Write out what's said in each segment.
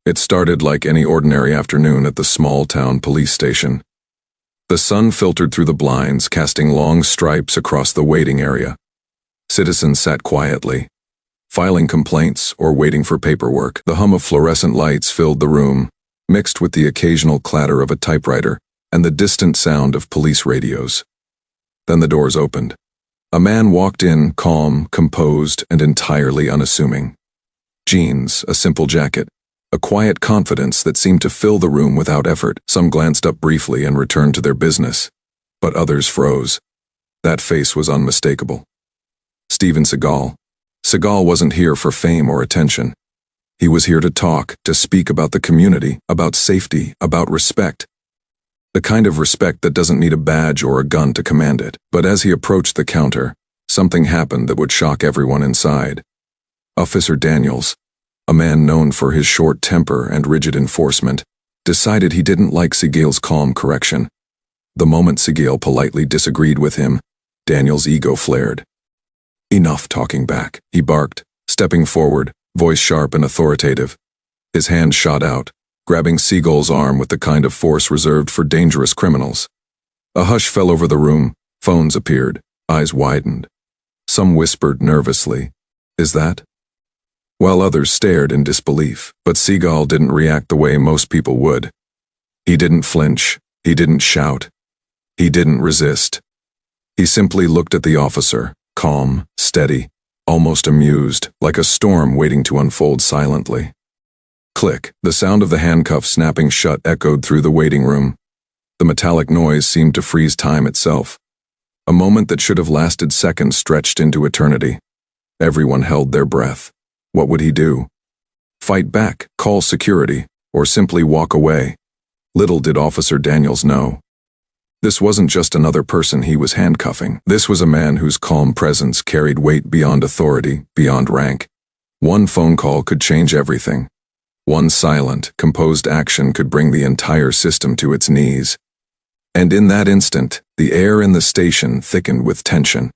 It started like any ordinary afternoon at the small-town police station. The sun filtered through the blinds, casting long stripes across the waiting area. Citizens sat quietly, filing complaints or waiting for paperwork. The hum of fluorescent lights filled the room, mixed with the occasional clatter of a typewriter and the distant sound of police radios. Then the doors opened. A man walked in, calm, composed, and entirely unassuming. Jeans, a simple jacket, a quiet confidence that seemed to fill the room without effort. Some glanced up briefly and returned to their business, but others froze. That face was unmistakable. Steven Seagal. Seagal wasn't here for fame or attention. He was here to talk, to speak about the community, about safety, about respect. The kind of respect that doesn't need a badge or a gun to command it. But as he approached the counter, something happened that would shock everyone inside. Officer Daniels, a man known for his short temper and rigid enforcement, decided he didn't like Seagal's calm correction. The moment Seagal politely disagreed with him, Daniels' ego flared. "Enough talking back," he barked, stepping forward, voice sharp and authoritative. His hand shot out, grabbing Seagal's arm with the kind of force reserved for dangerous criminals. A hush fell over the room, phones appeared, eyes widened. Some whispered nervously, "Is that?" while others stared in disbelief. But Seagal didn't react the way most people would. He didn't flinch, he didn't shout, he didn't resist. He simply looked at the officer, calm, steady, almost amused, like a storm waiting to unfold silently. Click, the sound of the handcuffs snapping shut echoed through the waiting room. The metallic noise seemed to freeze time itself. A moment that should have lasted seconds stretched into eternity. Everyone held their breath. What would he do? Fight back, call security, or simply walk away? Little did Officer Daniels know. This wasn't just another person he was handcuffing. This was a man whose calm presence carried weight beyond authority, beyond rank. One phone call could change everything. One silent, composed action could bring the entire system to its knees. And in that instant, the air in the station thickened with tension.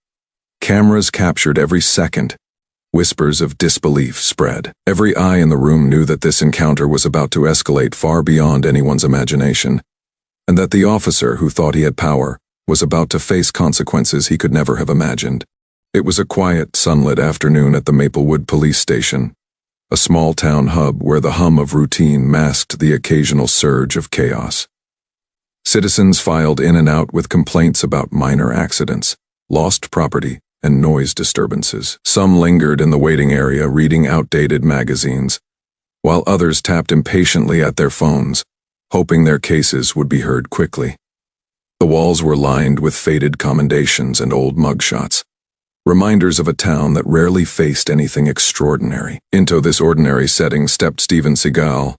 Cameras captured every second. Whispers of disbelief spread. Every eye in the room knew that this encounter was about to escalate far beyond anyone's imagination, and that the officer who thought he had power was about to face consequences he could never have imagined. It was a quiet, sunlit afternoon at the Maplewood police station, a small town hub where the hum of routine masked the occasional surge of chaos. Citizens filed in and out with complaints about minor accidents, lost property, and noise disturbances. Some lingered in the waiting area reading outdated magazines, while others tapped impatiently at their phones, hoping their cases would be heard quickly. The walls were lined with faded commendations and old mugshots, reminders of a town that rarely faced anything extraordinary. Into this ordinary setting stepped Steven Seagal,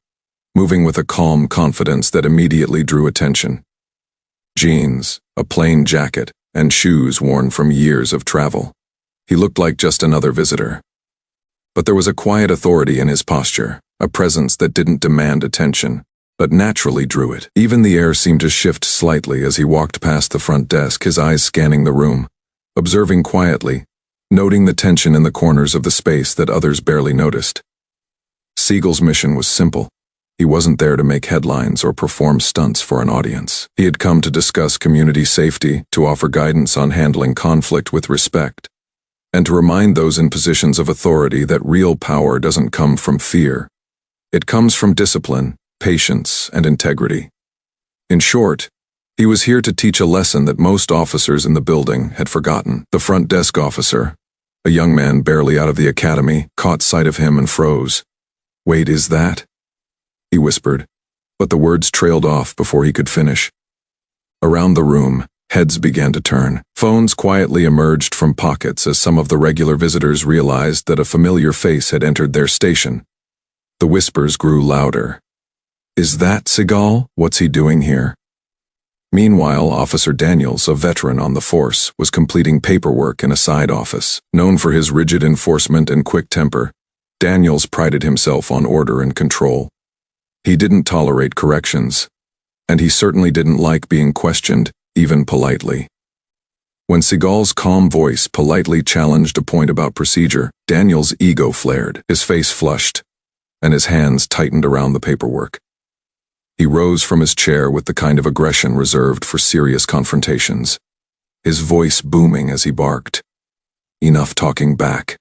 moving with a calm confidence that immediately drew attention. Jeans, a plain jacket, and shoes worn from years of travel. He looked like just another visitor. But there was a quiet authority in his posture, a presence that didn't demand attention, but naturally drew it. Even the air seemed to shift slightly as he walked past the front desk, his eyes scanning the room, observing quietly, noting the tension in the corners of the space that others barely noticed. Seagal's mission was simple. He wasn't there to make headlines or perform stunts for an audience. He had come to discuss community safety, to offer guidance on handling conflict with respect, and to remind those in positions of authority that real power doesn't come from fear. It comes from discipline, patience, and integrity. In short, he was here to teach a lesson that most officers in the building had forgotten. The front desk officer, a young man barely out of the academy, caught sight of him and froze. "Wait, is that?" he whispered, but the words trailed off before he could finish. Around the room, heads began to turn. Phones quietly emerged from pockets as some of the regular visitors realized that a familiar face had entered their station. The whispers grew louder. "Is that Seagal? What's he doing here?" Meanwhile, Officer Daniels, a veteran on the force, was completing paperwork in a side office. Known for his rigid enforcement and quick temper, Daniels prided himself on order and control. He didn't tolerate corrections, and he certainly didn't like being questioned, even politely. When Seagal's calm voice politely challenged a point about procedure, Daniel's ego flared, his face flushed, and his hands tightened around the paperwork. He rose from his chair with the kind of aggression reserved for serious confrontations, his voice booming as he barked. Enough talking back.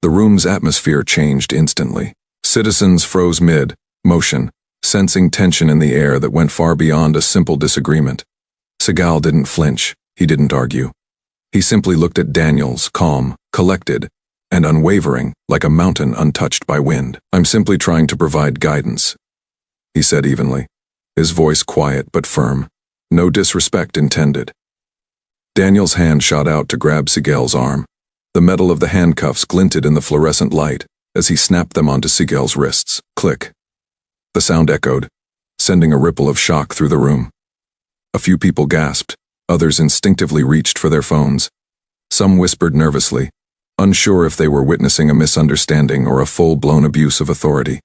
The room's atmosphere changed instantly. Citizens froze mid-motion, sensing tension in the air that went far beyond a simple disagreement. Seagal didn't flinch, he didn't argue. He simply looked at Daniels, calm, collected, and unwavering, like a mountain untouched by wind. "I'm simply trying to provide guidance," he said evenly, his voice quiet but firm. No disrespect intended. Daniels' hand shot out to grab Seagal's arm. The metal of the handcuffs glinted in the fluorescent light as he snapped them onto Seagal's wrists. Click. The sound echoed, sending a ripple of shock through the room. A few people gasped, others instinctively reached for their phones. Some whispered nervously, unsure if they were witnessing a misunderstanding or a full-blown abuse of authority.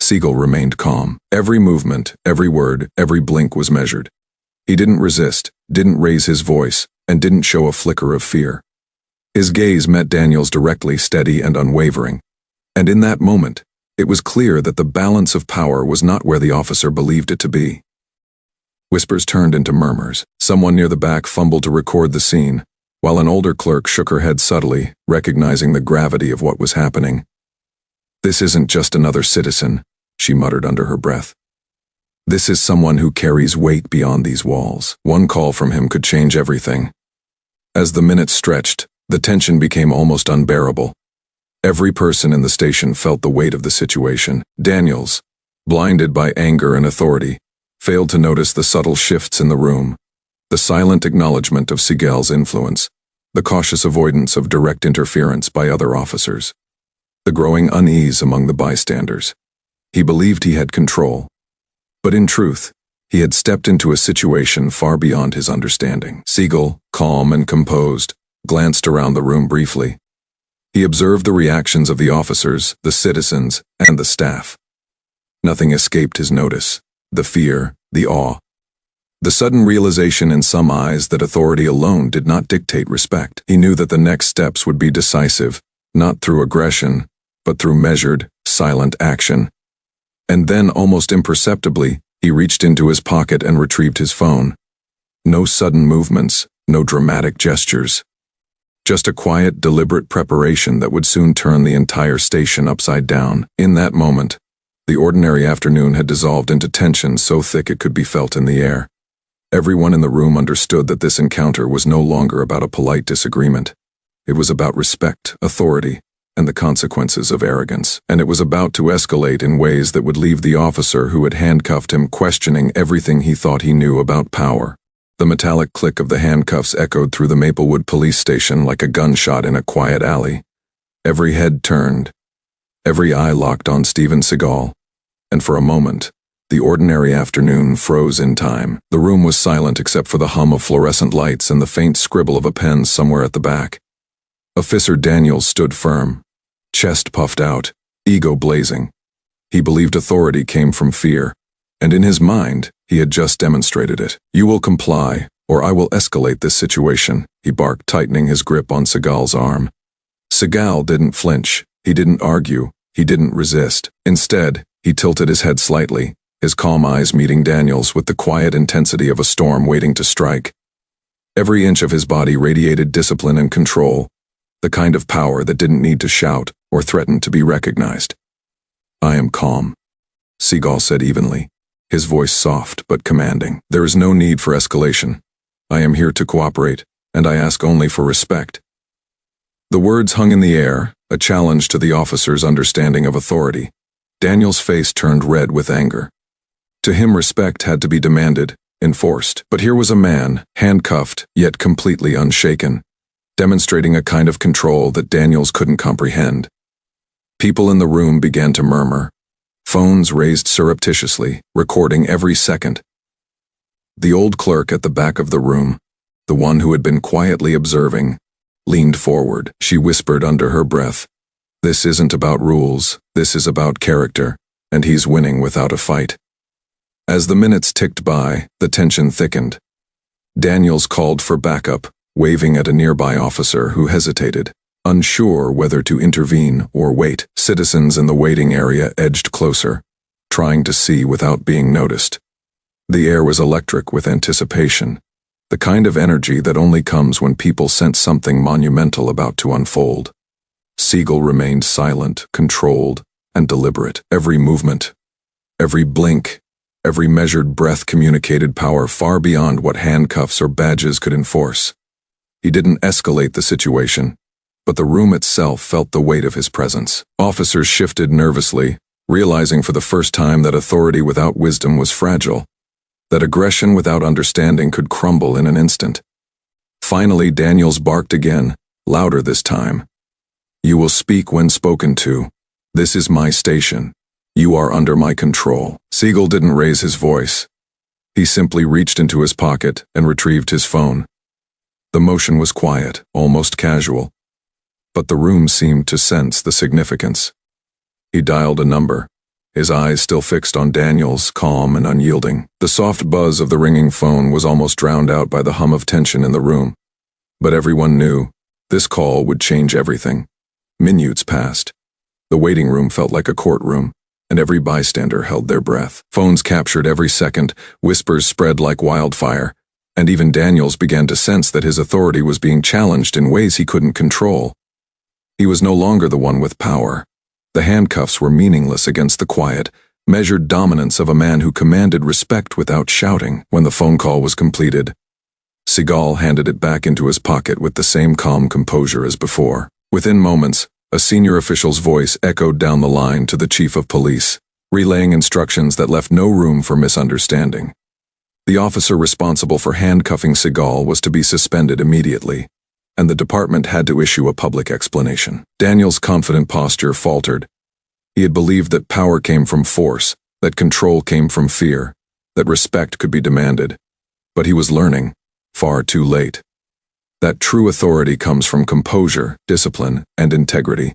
Seagal remained calm. Every movement, every word, every blink was measured. He didn't resist, didn't raise his voice, and didn't show a flicker of fear. His gaze met Daniels directly, steady and unwavering. And in that moment, it was clear that the balance of power was not where the officer believed it to be. Whispers turned into murmurs. Someone near the back fumbled to record the scene, while an older clerk shook her head subtly, recognizing the gravity of what was happening. "This isn't just another citizen," she muttered under her breath. "This is someone who carries weight beyond these walls. One call from him could change everything." As the minutes stretched, the tension became almost unbearable. Every person in the station felt the weight of the situation. Daniels, blinded by anger and authority, failed to notice the subtle shifts in the room, the silent acknowledgement of Seagal's influence, the cautious avoidance of direct interference by other officers, the growing unease among the bystanders. He believed he had control, but in truth, he had stepped into a situation far beyond his understanding. Seagal, calm and composed, glanced around the room briefly. He observed the reactions of the officers, the citizens, and the staff. Nothing escaped his notice. The fear, the awe. The sudden realization in some eyes that authority alone did not dictate respect. He knew that the next steps would be decisive, not through aggression, but through measured, silent action. And then, almost imperceptibly, he reached into his pocket and retrieved his phone. No sudden movements, no dramatic gestures. Just a quiet, deliberate preparation that would soon turn the entire station upside down. In that moment, the ordinary afternoon had dissolved into tension so thick it could be felt in the air. Everyone in the room understood that this encounter was no longer about a polite disagreement. It was about respect, authority, and the consequences of arrogance. And it was about to escalate in ways that would leave the officer who had handcuffed him questioning everything he thought he knew about power. The metallic click of the handcuffs echoed through the Maplewood police station like a gunshot in a quiet alley. Every head turned. Every eye locked on Steven Seagal. And for a moment, the ordinary afternoon froze in time. The room was silent except for the hum of fluorescent lights and the faint scribble of a pen somewhere at the back. Officer Daniels stood firm, chest puffed out, ego blazing. He believed authority came from fear, and in his mind, he had just demonstrated it. "You will comply, or I will escalate this situation," he barked, tightening his grip on Seagal's arm. Seagal didn't flinch, he didn't argue, he didn't resist. Instead, he tilted his head slightly, his calm eyes meeting Daniels with the quiet intensity of a storm waiting to strike. Every inch of his body radiated discipline and control, the kind of power that didn't need to shout or threaten to be recognized. "I am calm," Seagal said evenly, his voice soft but commanding. "There is no need for escalation. I am here to cooperate, and I ask only for respect." The words hung in the air, a challenge to the officer's understanding of authority. Daniel's face turned red with anger. To him, respect had to be demanded, enforced. But here was a man, handcuffed, yet completely unshaken, demonstrating a kind of control that Daniels couldn't comprehend. People in the room began to murmur. Phones raised surreptitiously, recording every second. The old clerk at the back of the room, the one who had been quietly observing, leaned forward. She whispered under her breath, "This isn't about rules, this is about character, and he's winning without a fight." As the minutes ticked by, the tension thickened. Daniels called for backup, waving at a nearby officer who hesitated. Unsure whether to intervene or wait, citizens in the waiting area edged closer, trying to see without being noticed. The air was electric with anticipation, the kind of energy that only comes when people sense something monumental about to unfold. Seagal remained silent, controlled, and deliberate. Every movement, every blink, every measured breath communicated power far beyond what handcuffs or badges could enforce. He didn't escalate the situation, but the room itself felt the weight of his presence. Officers shifted nervously, realizing for the first time that authority without wisdom was fragile, that aggression without understanding could crumble in an instant. Finally, Daniels barked again, louder this time. "You will speak when spoken to. This is my station. You are under my control." Seagal didn't raise his voice. He simply reached into his pocket and retrieved his phone. The motion was quiet, almost casual, but the room seemed to sense the significance. He dialed a number, his eyes still fixed on Daniels, calm and unyielding. The soft buzz of the ringing phone was almost drowned out by the hum of tension in the room. But everyone knew this call would change everything. Minutes passed. The waiting room felt like a courtroom, and every bystander held their breath. Phones captured every second, whispers spread like wildfire, and even Daniels began to sense that his authority was being challenged in ways he couldn't control. He was no longer the one with power. The handcuffs were meaningless against the quiet, measured dominance of a man who commanded respect without shouting. When the phone call was completed, Seagal handed it back into his pocket with the same calm composure as before. Within moments, a senior official's voice echoed down the line to the chief of police, relaying instructions that left no room for misunderstanding. The officer responsible for handcuffing Seagal was to be suspended immediately, and the department had to issue a public explanation. Daniel's confident posture faltered. He had believed that power came from force, that control came from fear, that respect could be demanded. But he was learning, far too late, that true authority comes from composure, discipline, and integrity.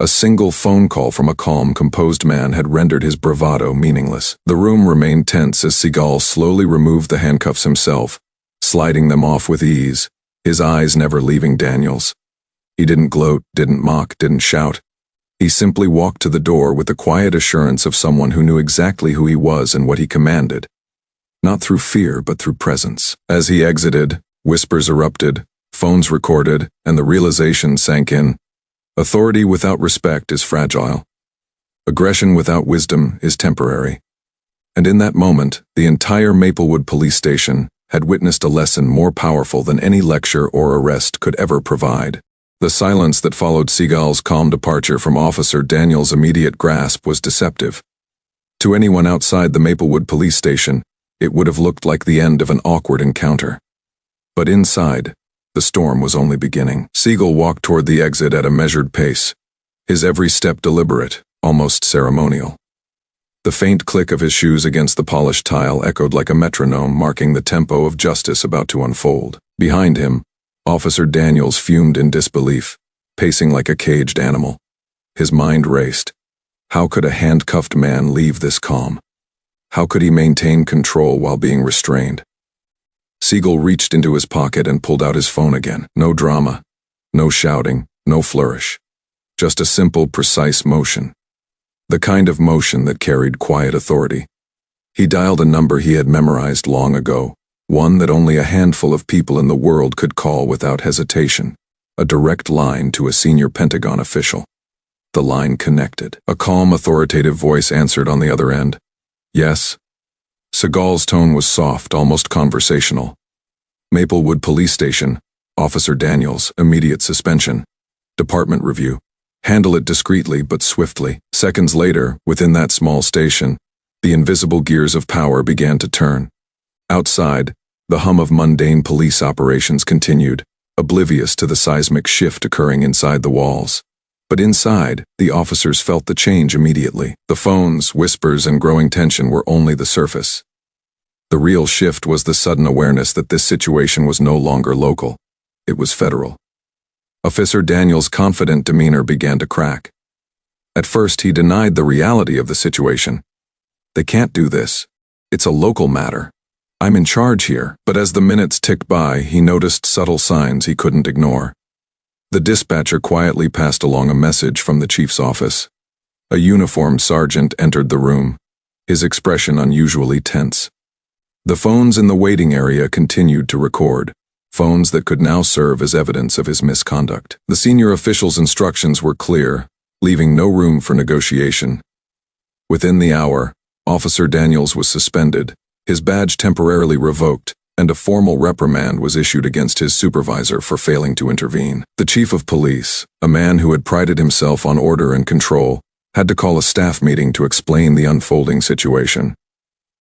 A single phone call from a calm, composed man had rendered his bravado meaningless. The room remained tense as Seagal slowly removed the handcuffs himself, sliding them off with ease, his eyes never leaving Daniels. He didn't gloat, didn't mock, didn't shout. He simply walked to the door with the quiet assurance of someone who knew exactly who he was and what he commanded. Not through fear, but through presence. As he exited, whispers erupted, phones recorded, and the realization sank in. Authority without respect is fragile. Aggression without wisdom is temporary. And in that moment, the entire Maplewood police station had witnessed a lesson more powerful than any lecture or arrest could ever provide. The silence that followed Seagal's calm departure from Officer Daniels' immediate grasp was deceptive. To anyone outside the Maplewood police station, it would have looked like the end of an awkward encounter. But inside, the storm was only beginning. Seagal walked toward the exit at a measured pace, his every step deliberate, almost ceremonial. The faint click of his shoes against the polished tile echoed like a metronome, marking the tempo of justice about to unfold. Behind him, Officer Daniels fumed in disbelief, pacing like a caged animal. His mind raced. How could a handcuffed man leave this calm? How could he maintain control while being restrained? Seagal reached into his pocket and pulled out his phone again. No drama, no shouting, no flourish. Just a simple, precise motion. The kind of motion that carried quiet authority. He dialed a number he had memorized long ago, one that only a handful of people in the world could call without hesitation, a direct line to a senior Pentagon official. The line connected. A calm, authoritative voice answered on the other end. Yes. Seagal's tone was soft, almost conversational. Maplewood Police Station, Officer Daniels, immediate suspension. Department review. Handle it discreetly but swiftly. Seconds later, within that small station, the invisible gears of power began to turn. Outside, the hum of mundane police operations continued, oblivious to the seismic shift occurring inside the walls. But inside, the officers felt the change immediately. The phones, whispers, and growing tension were only the surface. The real shift was the sudden awareness that this situation was no longer local. It was federal. Officer Daniels' confident demeanor began to crack. At first, he denied the reality of the situation. They can't do this. It's a local matter. I'm in charge here. But as the minutes ticked by, he noticed subtle signs he couldn't ignore. The dispatcher quietly passed along a message from the chief's office. A uniformed sergeant entered the room, his expression unusually tense. The phones in the waiting area continued to record, phones that could now serve as evidence of his misconduct. The senior official's instructions were clear, leaving no room for negotiation. Within the hour, Officer Daniels was suspended, his badge temporarily revoked, and a formal reprimand was issued against his supervisor for failing to intervene. The chief of police, a man who had prided himself on order and control, had to call a staff meeting to explain the unfolding situation.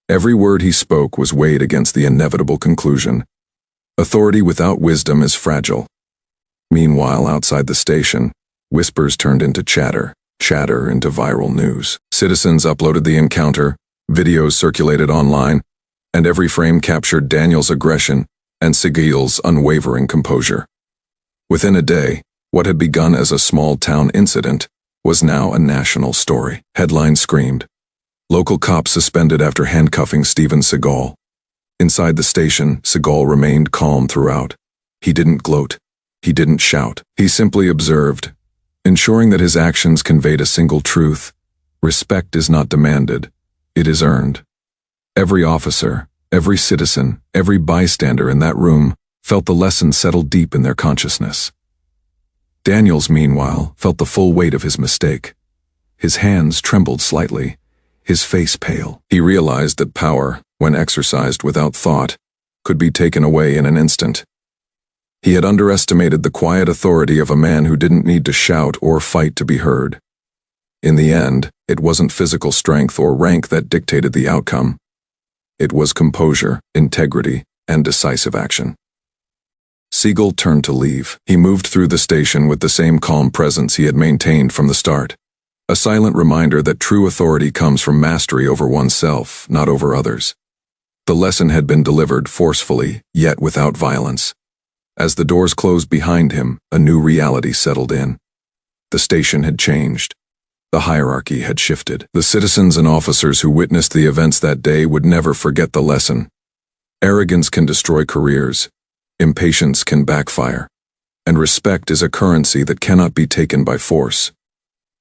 Every word he spoke was weighed against the inevitable conclusion: authority without wisdom is fragile. Meanwhile, outside the station, whispers turned into chatter into viral news. Citizens uploaded the encounter, videos circulated online, and every frame captured Daniels' aggression and Seagal's unwavering composure. Within a day, what had begun as a small-town incident was now a national story. Headlines screamed, "Local cops suspended after handcuffing Steven Seagal." Inside the station, Seagal remained calm throughout. He didn't gloat. He didn't shout. He simply observed, ensuring that his actions conveyed a single truth: respect is not demanded, it is earned. Every officer, every citizen, every bystander in that room felt the lesson settle deep in their consciousness. Daniels, meanwhile, felt the full weight of his mistake. His hands trembled slightly, his face pale. He realized that power, when exercised without thought, could be taken away in an instant. He had underestimated the quiet authority of a man who didn't need to shout or fight to be heard. In the end, it wasn't physical strength or rank that dictated the outcome. It was composure, integrity, and decisive action. Seagal turned to leave. He moved through the station with the same calm presence he had maintained from the start. A silent reminder that true authority comes from mastery over oneself, not over others. The lesson had been delivered forcefully, yet without violence. As the doors closed behind him, a new reality settled in. The station had changed. The hierarchy had shifted. The citizens and officers who witnessed the events that day would never forget the lesson. Arrogance can destroy careers, impatience can backfire, and respect is a currency that cannot be taken by force.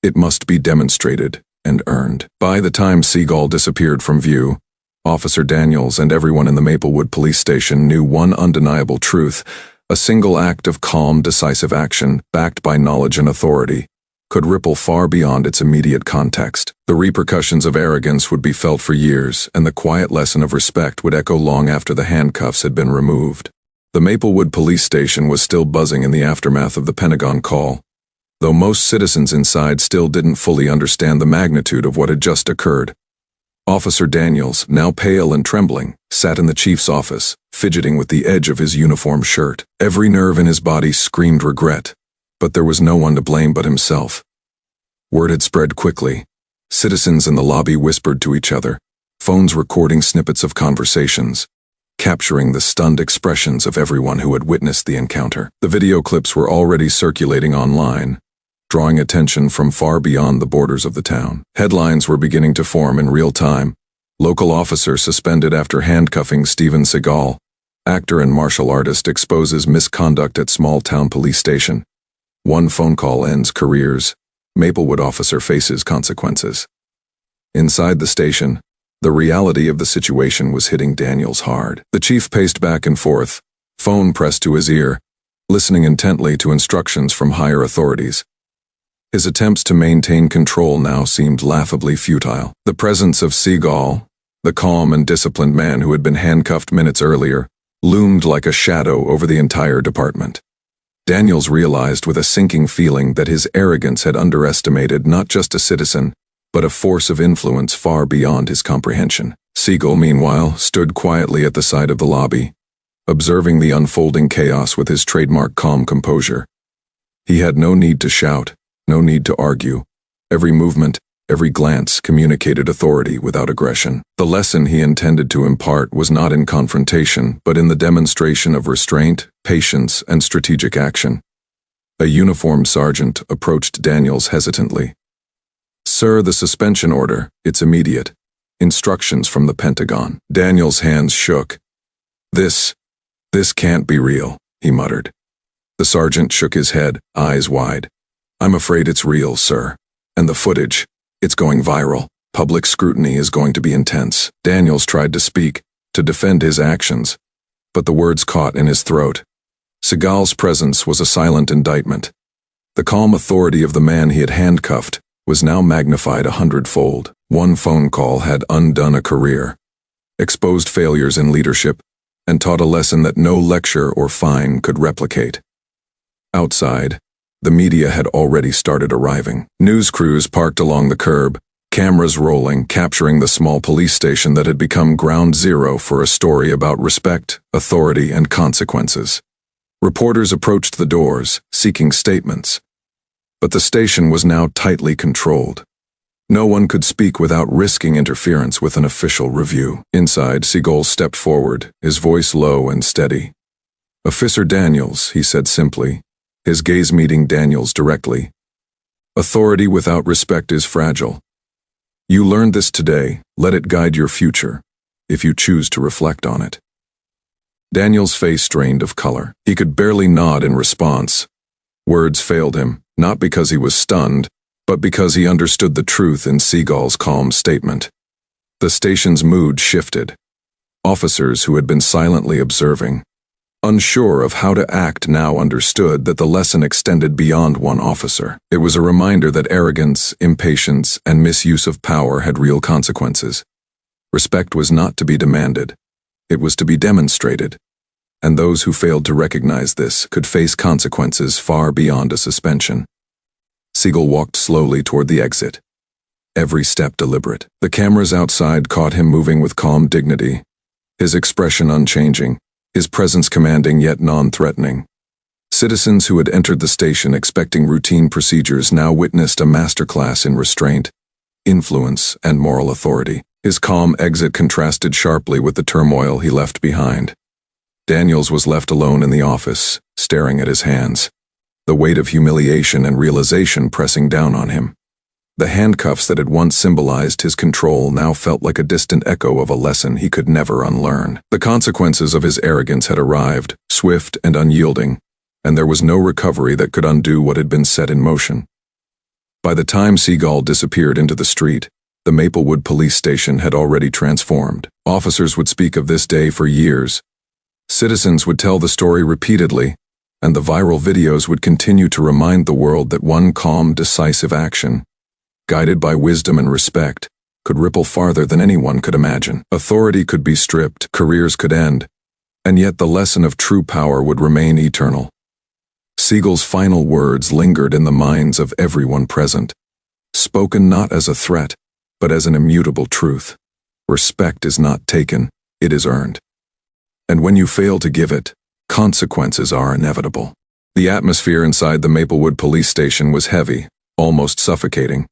It must be demonstrated and earned. By the time Seagal disappeared from view, Officer Daniels and everyone in the Maplewood police station knew one undeniable truth: a single act of calm, decisive action, backed by knowledge and authority, could ripple far beyond its immediate context. The repercussions of arrogance would be felt for years, and the quiet lesson of respect would echo long after the handcuffs had been removed. The Maplewood police station was still buzzing in the aftermath of the Pentagon call, though most citizens inside still didn't fully understand the magnitude of what had just occurred. Officer Daniels, now pale and trembling, sat in the chief's office, fidgeting with the edge of his uniform shirt. Every nerve in his body screamed regret, but there was no one to blame but himself. Word had spread quickly. Citizens in the lobby whispered to each other, phones recording snippets of conversations, capturing the stunned expressions of everyone who had witnessed the encounter. The video clips were already circulating online, drawing attention from far beyond the borders of the town. Headlines were beginning to form in real time. Local officer suspended after handcuffing Steven Seagal. Actor and martial artist exposes misconduct at small-town police station. One phone call ends careers. Maplewood officer faces consequences. Inside the station, the reality of the situation was hitting Daniels hard. The chief paced back and forth, phone pressed to his ear, listening intently to instructions from higher authorities. His attempts to maintain control now seemed laughably futile. The presence of Seagal, the calm and disciplined man who had been handcuffed minutes earlier, loomed like a shadow over the entire department. Daniels realized with a sinking feeling that his arrogance had underestimated not just a citizen, but a force of influence far beyond his comprehension. Seagal, meanwhile, stood quietly at the side of the lobby, observing the unfolding chaos with his trademark calm composure. He had no need to shout, no need to argue. Every movement, every glance communicated authority without aggression. The lesson he intended to impart was not in confrontation, but in the demonstration of restraint, patience, and strategic action. A uniformed sergeant approached Daniels hesitantly. "Sir, the suspension order, it's immediate. Instructions from the Pentagon." Daniels' hands shook. This can't be real," he muttered. The sergeant shook his head, eyes wide. "I'm afraid it's real, sir. And the footage, it's going viral. Public scrutiny is going to be intense." Daniels tried to speak, to defend his actions, but the words caught in his throat. Seagal's presence was a silent indictment. The calm authority of the man he had handcuffed was now magnified 100-fold. One phone call had undone a career, exposed failures in leadership, and taught a lesson that no lecture or fine could replicate. Outside, the media had already started arriving. News crews parked along the curb, cameras rolling, capturing the small police station that had become ground zero for a story about respect, authority, and consequences. Reporters approached the doors, seeking statements. But the station was now tightly controlled. No one could speak without risking interference with an official review. Inside, Seagal stepped forward, his voice low and steady. "Officer Daniels," he said simply, his gaze meeting Daniels directly. "Authority without respect is fragile. You learned this today. Let it guide your future, if you choose to reflect on it." Daniels' face drained of color. He could barely nod in response. Words failed him, not because he was stunned, but because he understood the truth in Seagal's calm statement. The station's mood shifted. Officers who had been silently observing, unsure of how to act, now understood that the lesson extended beyond one officer. It was a reminder that arrogance, impatience, and misuse of power had real consequences. Respect was not to be demanded. It was to be demonstrated. And those who failed to recognize this could face consequences far beyond a suspension. Seagal walked slowly toward the exit, every step deliberate. The cameras outside caught him moving with calm dignity, his expression unchanging, his presence commanding yet non-threatening. Citizens who had entered the station expecting routine procedures now witnessed a masterclass in restraint, influence, and moral authority. His calm exit contrasted sharply with the turmoil he left behind. Daniels was left alone in the office, staring at his hands, the weight of humiliation and realization pressing down on him. The handcuffs that had once symbolized his control now felt like a distant echo of a lesson he could never unlearn. The consequences of his arrogance had arrived, swift and unyielding, and there was no recovery that could undo what had been set in motion. By the time Seagal disappeared into the street, the Maplewood police station had already transformed. Officers would speak of this day for years. Citizens would tell the story repeatedly, and the viral videos would continue to remind the world that one calm, decisive action, guided by wisdom and respect, could ripple farther than anyone could imagine. Authority could be stripped, careers could end, and yet the lesson of true power would remain eternal. Seagal's final words lingered in the minds of everyone present, spoken not as a threat, but as an immutable truth. Respect is not taken, it is earned. And when you fail to give it, consequences are inevitable. The atmosphere inside the Maplewood police station was heavy, almost suffocating.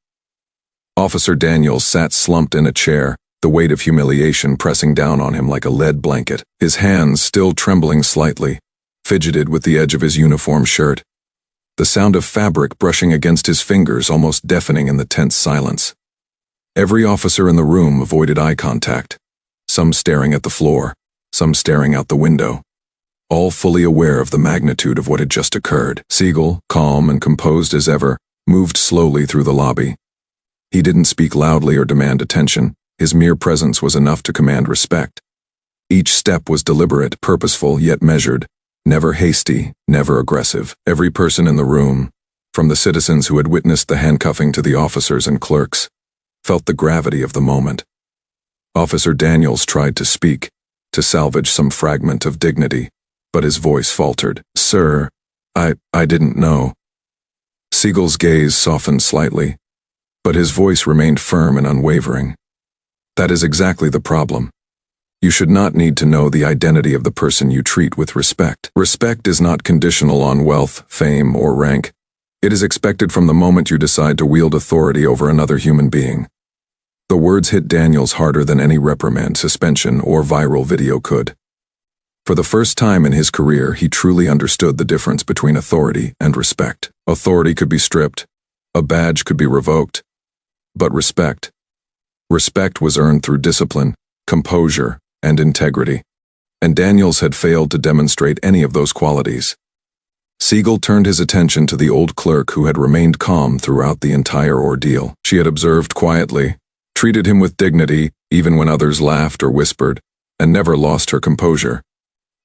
Officer Daniels sat slumped in a chair, the weight of humiliation pressing down on him like a lead blanket. His hands, still trembling slightly, fidgeted with the edge of his uniform shirt, the sound of fabric brushing against his fingers almost deafening in the tense silence. Every officer in the room avoided eye contact, some staring at the floor, some staring out the window, all fully aware of the magnitude of what had just occurred. Seagal, calm and composed as ever, moved slowly through the lobby. He didn't speak loudly or demand attention. His mere presence was enough to command respect. Each step was deliberate, purposeful, yet measured, never hasty, never aggressive. Every person in the room, from the citizens who had witnessed the handcuffing to the officers and clerks, felt the gravity of the moment. Officer Daniels tried to speak, to salvage some fragment of dignity, but his voice faltered. "Sir, I didn't know." Seagal's gaze softened slightly, but his voice remained firm and unwavering. "That is exactly the problem. You should not need to know the identity of the person you treat with respect. Respect is not conditional on wealth, fame, or rank. It is expected from the moment you decide to wield authority over another human being." The words hit Daniels harder than any reprimand, suspension, or viral video could. For the first time in his career, he truly understood the difference between authority and respect. Authority could be stripped, a badge could be revoked, but respect was earned through discipline, composure, and integrity. And Daniels had failed to demonstrate any of those qualities. Seagal turned his attention to the old clerk who had remained calm throughout the entire ordeal. She had observed quietly, treated him with dignity even when others laughed or whispered, and never lost her composure.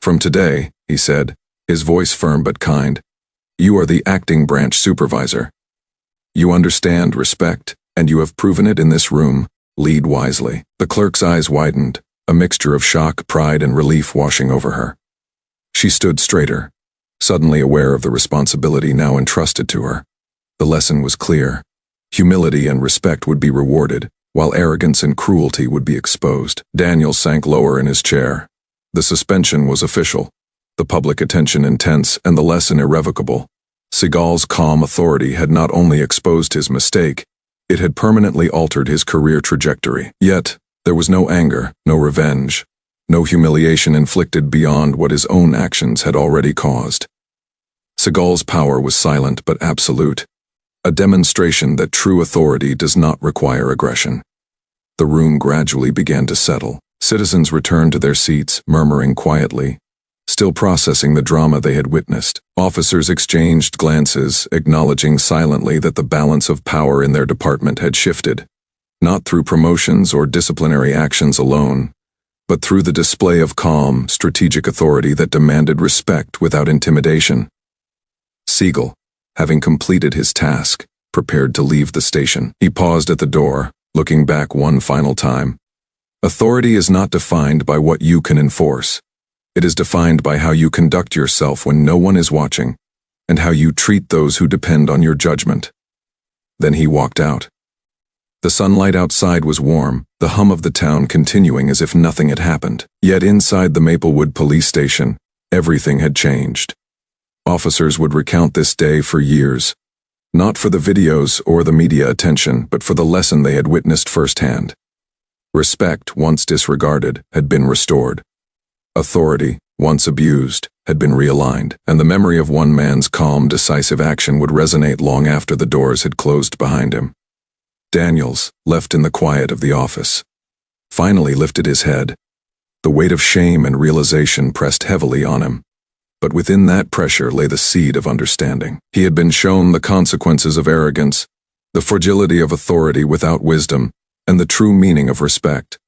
"From today," he said, his voice firm but kind, "you are the acting branch supervisor. You understand respect, and you have proven it in this room. Lead wisely." The clerk's eyes widened, a mixture of shock, pride, and relief washing over her. She stood straighter, suddenly aware of the responsibility now entrusted to her. The lesson was clear. Humility and respect would be rewarded, while arrogance and cruelty would be exposed. Daniel sank lower in his chair. The suspension was official, the public attention intense, and the lesson irrevocable. Seagal's calm authority had not only exposed his mistake, it had permanently altered his career trajectory. Yet, there was no anger, no revenge, no humiliation inflicted beyond what his own actions had already caused. Seagal's power was silent but absolute, a demonstration that true authority does not require aggression. The room gradually began to settle. Citizens returned to their seats, murmuring quietly, still processing the drama they had witnessed. Officers exchanged glances, acknowledging silently that the balance of power in their department had shifted, not through promotions or disciplinary actions alone, but through the display of calm, strategic authority that demanded respect without intimidation. Seagal, having completed his task, prepared to leave the station. He paused at the door, looking back one final time. Authority is not defined by what you can enforce. It is defined by how you conduct yourself when no one is watching, and how you treat those who depend on your judgment. Then he walked out. The sunlight outside was warm, the hum of the town continuing as if nothing had happened. Yet inside the Maplewood police station, everything had changed. Officers would recount this day for years, not for the videos or the media attention, but for the lesson they had witnessed firsthand. Respect, once disregarded, had been restored. Authority, once abused, had been realigned, and the memory of one man's calm, decisive action would resonate long after the doors had closed behind him. Daniels, left in the quiet of the office, finally lifted his head. The weight of shame and realization pressed heavily on him. But within that pressure lay the seed of understanding. He had been shown the consequences of arrogance, the fragility of authority without wisdom, and the true meaning of respect.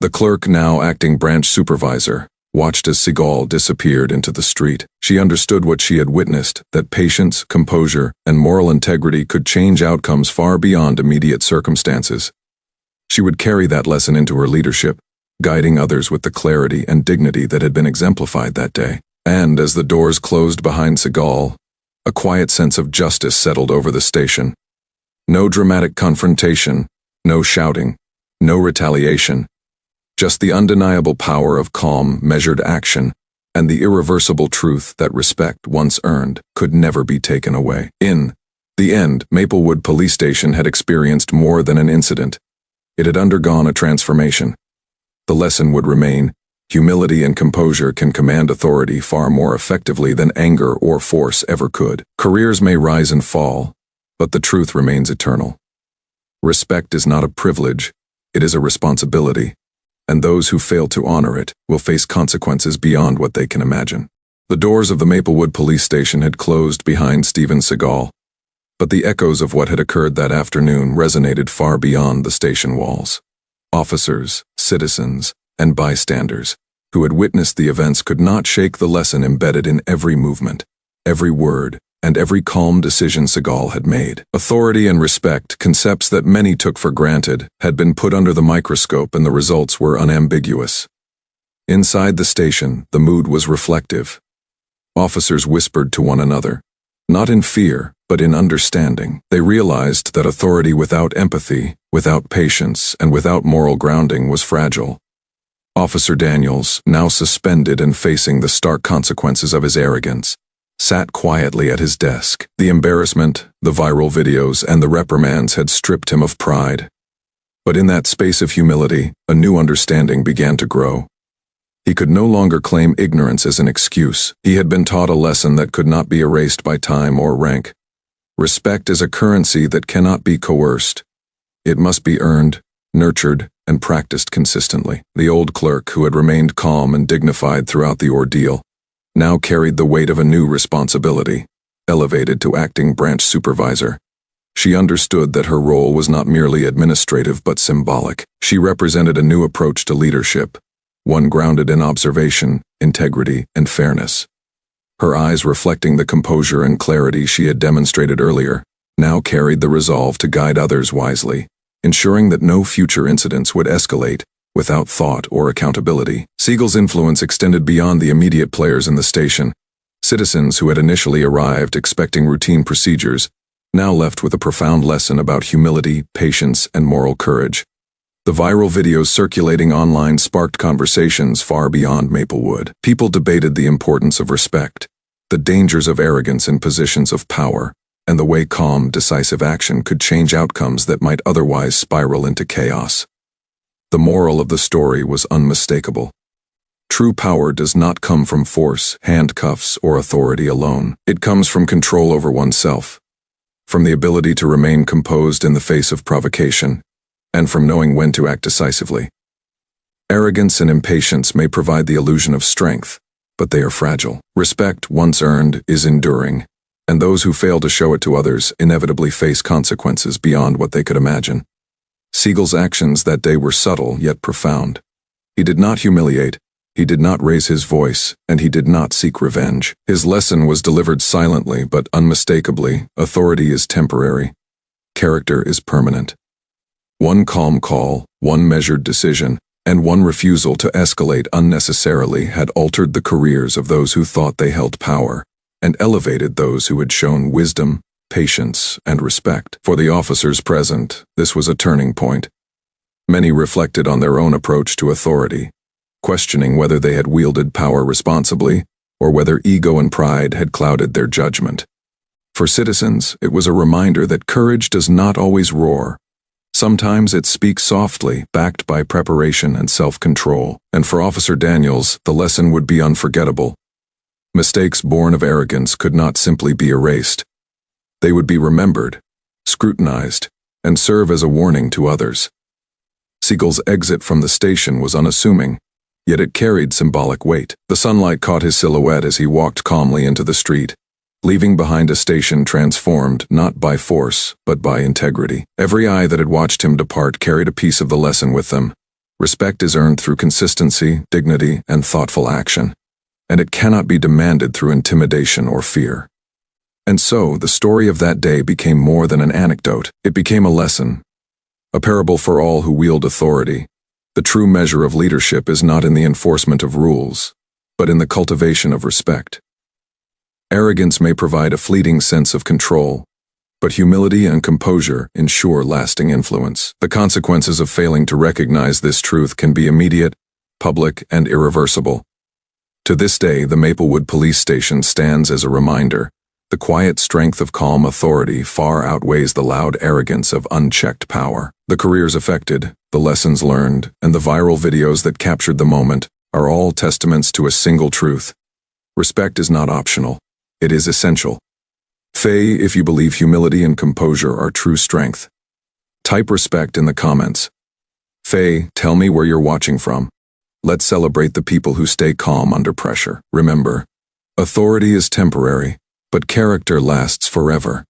The clerk, now acting branch supervisor, watched as Seagal disappeared into the street. She understood what she had witnessed, that patience, composure, and moral integrity could change outcomes far beyond immediate circumstances. She would carry that lesson into her leadership, guiding others with the clarity and dignity that had been exemplified that day. And as the doors closed behind Seagal, a quiet sense of justice settled over the station. No dramatic confrontation, no shouting, no retaliation. Just the undeniable power of calm, measured action, and the irreversible truth that respect, once earned, could never be taken away. In the end, Maplewood Police Station had experienced more than an incident. It had undergone a transformation. The lesson would remain: humility and composure can command authority far more effectively than anger or force ever could. Careers may rise and fall, but the truth remains eternal. Respect is not a privilege, it is a responsibility, and those who fail to honor it will face consequences beyond what they can imagine. The doors of the Maplewood police station had closed behind Steven Seagal, but the echoes of what had occurred that afternoon resonated far beyond the station walls. Officers, citizens, and bystanders who had witnessed the events could not shake the lesson embedded in every movement, every word, and every calm decision Seagal had made. Authority and respect, concepts that many took for granted, had been put under the microscope, and the results were unambiguous. Inside the station, the mood was reflective. Officers whispered to one another, not in fear, but in understanding. They realized that authority without empathy, without patience, and without moral grounding was fragile. Officer Daniels, now suspended and facing the stark consequences of his arrogance, sat quietly at his desk. The embarrassment, the viral videos, and the reprimands had stripped him of pride. But in that space of humility, a new understanding began to grow. He could no longer claim ignorance as an excuse. He had been taught a lesson that could not be erased by time or rank. Respect is a currency that cannot be coerced. It must be earned, nurtured, and practiced consistently. The old clerk, who had remained calm and dignified throughout the ordeal, now carried the weight of a new responsibility, elevated to acting branch supervisor. She understood that her role was not merely administrative but symbolic. She represented a new approach to leadership, one grounded in observation, integrity, and fairness. Her eyes, reflecting the composure and clarity she had demonstrated earlier, now carried the resolve to guide others wisely, ensuring that no future incidents would escalate without thought or accountability. Seagal's influence extended beyond the immediate players in the station. Citizens who had initially arrived expecting routine procedures now left with a profound lesson about humility, patience, and moral courage. The viral videos circulating online sparked conversations far beyond Maplewood. People debated the importance of respect, the dangers of arrogance in positions of power, and the way calm, decisive action could change outcomes that might otherwise spiral into chaos. The moral of the story was unmistakable. True power does not come from force, handcuffs, or authority alone. It comes from control over oneself, from the ability to remain composed in the face of provocation, and from knowing when to act decisively. Arrogance and impatience may provide the illusion of strength, but they are fragile. Respect, once earned, is enduring, and those who fail to show it to others inevitably face consequences beyond what they could imagine. Seagal's actions that day were subtle yet profound. He did not humiliate, he did not raise his voice, and he did not seek revenge. His lesson was delivered silently but unmistakably. Authority is temporary. Character is permanent. One calm call, one measured decision, and one refusal to escalate unnecessarily had altered the careers of those who thought they held power, and elevated those who had shown wisdom, patience, and respect. For the officers present, this was a turning point. Many reflected on their own approach to authority, questioning whether they had wielded power responsibly, or whether ego and pride had clouded their judgment. For citizens, it was a reminder that courage does not always roar. Sometimes it speaks softly, backed by preparation and self-control. And for Officer Daniels, the lesson would be unforgettable. Mistakes born of arrogance could not simply be erased. They would be remembered, scrutinized, and serve as a warning to others. Seagal's exit from the station was unassuming, yet it carried symbolic weight. The sunlight caught his silhouette as he walked calmly into the street, leaving behind a station transformed not by force, but by integrity. Every eye that had watched him depart carried a piece of the lesson with them. Respect is earned through consistency, dignity, and thoughtful action, and it cannot be demanded through intimidation or fear. And so, the story of that day became more than an anecdote. It became a lesson, a parable for all who wield authority. The true measure of leadership is not in the enforcement of rules, but in the cultivation of respect. Arrogance may provide a fleeting sense of control, but humility and composure ensure lasting influence. The consequences of failing to recognize this truth can be immediate, public, and irreversible. To this day, the Maplewood Police Station stands as a reminder. The quiet strength of calm authority far outweighs the loud arrogance of unchecked power. The careers affected, the lessons learned, and the viral videos that captured the moment are all testaments to a single truth. Respect is not optional. It is essential. Faye, if you believe humility and composure are true strength. Type respect in the comments. Faye, tell me where you're watching from. Let's celebrate the people who stay calm under pressure. Remember, authority is temporary, but character lasts forever.